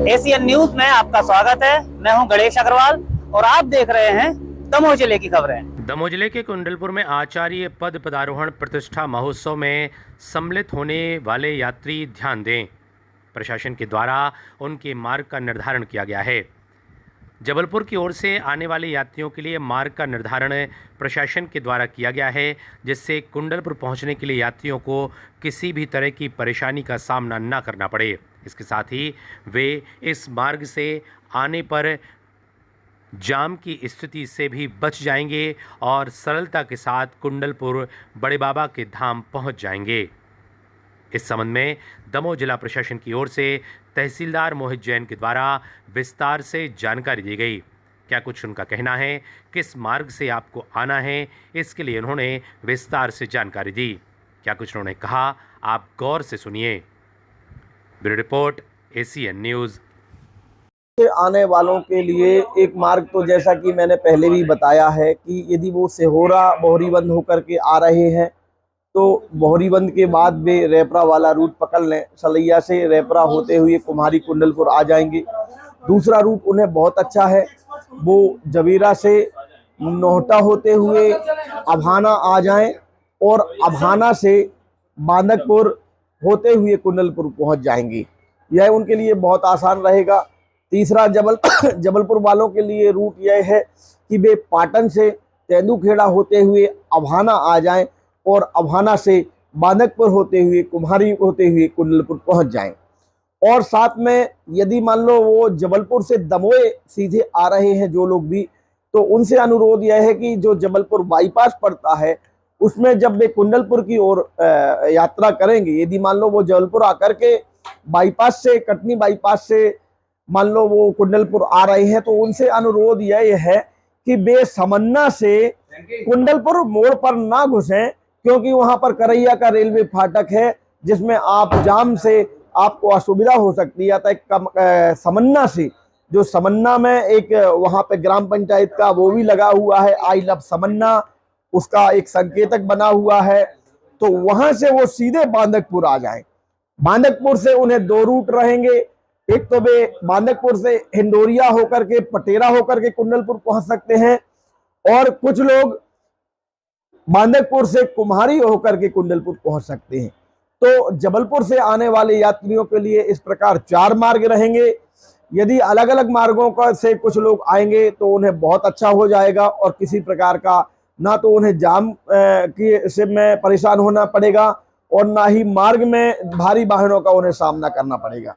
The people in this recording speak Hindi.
एसीएन न्यूज में आपका स्वागत है। मैं हूं गणेश अग्रवाल और आप देख रहे हैं दमोह जिले की खबरें। दमोह जिले के कुंडलपुर में आचार्य पद पदारोहण प्रतिष्ठा महोत्सव में सम्मिलित होने वाले यात्री ध्यान दें। प्रशासन के द्वारा उनके मार्ग का निर्धारण किया गया है। जबलपुर की ओर से आने वाले यात्रियों के लिए मार्ग का निर्धारण प्रशासन के द्वारा किया गया है, जिससे कुंडलपुर पहुंचने के लिए यात्रियों को किसी भी तरह की परेशानी का सामना न करना पड़े। इसके साथ ही वे इस मार्ग से आने पर जाम की स्थिति से भी बच जाएंगे और सरलता के साथ कुंडलपुर बड़े बाबा के धाम पहुंच जाएंगे। इस संबंध में दमोह जिला प्रशासन की ओर से तहसीलदार मोहित जैन के द्वारा विस्तार से जानकारी दी गई। क्या कुछ उनका कहना है, किस मार्ग से आपको आना है, इसके लिए उन्होंने विस्तार से जानकारी दी। क्या कुछ उन्होंने कहा, आप गौर से सुनिए। Bureau report, ACN news. से आने वालों के लिए एक मार्ग तो जैसा कि मैंने पहले भी बताया है कि यदि वो सिहोरा बोहरीबंद होकर के आ रहे हैं तो बोहरीबंद के बाद वे रेपरा वाला रूट पकड़ लें। सलैया से रेपरा होते हुए कुम्हारी कुंडलपुर आ जाएंगे। दूसरा रूट उन्हें बहुत अच्छा है, वो जबीरा से नोहटा होते हुए अभाना आ जाएं और अभाना से बांदकपुर होते हुए कुंडलपुर पहुंच जाएंगे। यह उनके लिए बहुत आसान रहेगा। तीसरा जबलपुर वालों के लिए रूट यह है कि वे पाटन से तेंदुखेड़ा होते हुए अभाना आ जाएं और अभाना से बांदकपुर होते हुए कुम्हारी होते हुए कुंडलपुर पहुंच जाएं। और साथ में यदि मान लो वो जबलपुर से दमोह सीधे आ रहे हैं जो लोग भी, तो उनसे अनुरोध यह है कि जो जबलपुर बाईपास पड़ता है उसमें जब वे कुंडलपुर की ओर यात्रा करेंगे, यदि मान लो वो जबलपुर आकर के बाईपास से कटनी बाईपास से मान लो वो कुंडलपुर आ रहे हैं, तो उनसे अनुरोध यह है कि वे समन्ना से कुंडलपुर मोड़ पर ना घुसें, क्योंकि वहां पर करैया का रेलवे फाटक है जिसमें आप जाम से आपको असुविधा हो सकती है। अतः समन्ना से, जो समन्ना में एक वहां पे ग्राम पंचायत का वो भी लगा हुआ है, आई लव समन्ना, उसका एक संकेतक बना हुआ है, तो वहां से वो सीधे बांदकपुर आ जाएं। बांदकपुर से उन्हें दो रूट रहेंगे। एक तो वे बांदकपुर से हिंडोरिया होकर के पटेरा होकर के कुंडलपुर पहुंच सकते हैं और कुछ लोग बांदकपुर से कुम्हारी होकर के कुंडलपुर पहुंच सकते हैं। तो जबलपुर से आने वाले यात्रियों के लिए इस प्रकार 4 मार्ग रहेंगे। यदि अलग अलग मार्गों का से कुछ लोग आएंगे तो उन्हें बहुत अच्छा हो जाएगा और किसी प्रकार का ना तो उन्हें जाम की से में परेशान होना पड़ेगा और ना ही मार्ग में भारी वाहनों का उन्हें सामना करना पड़ेगा।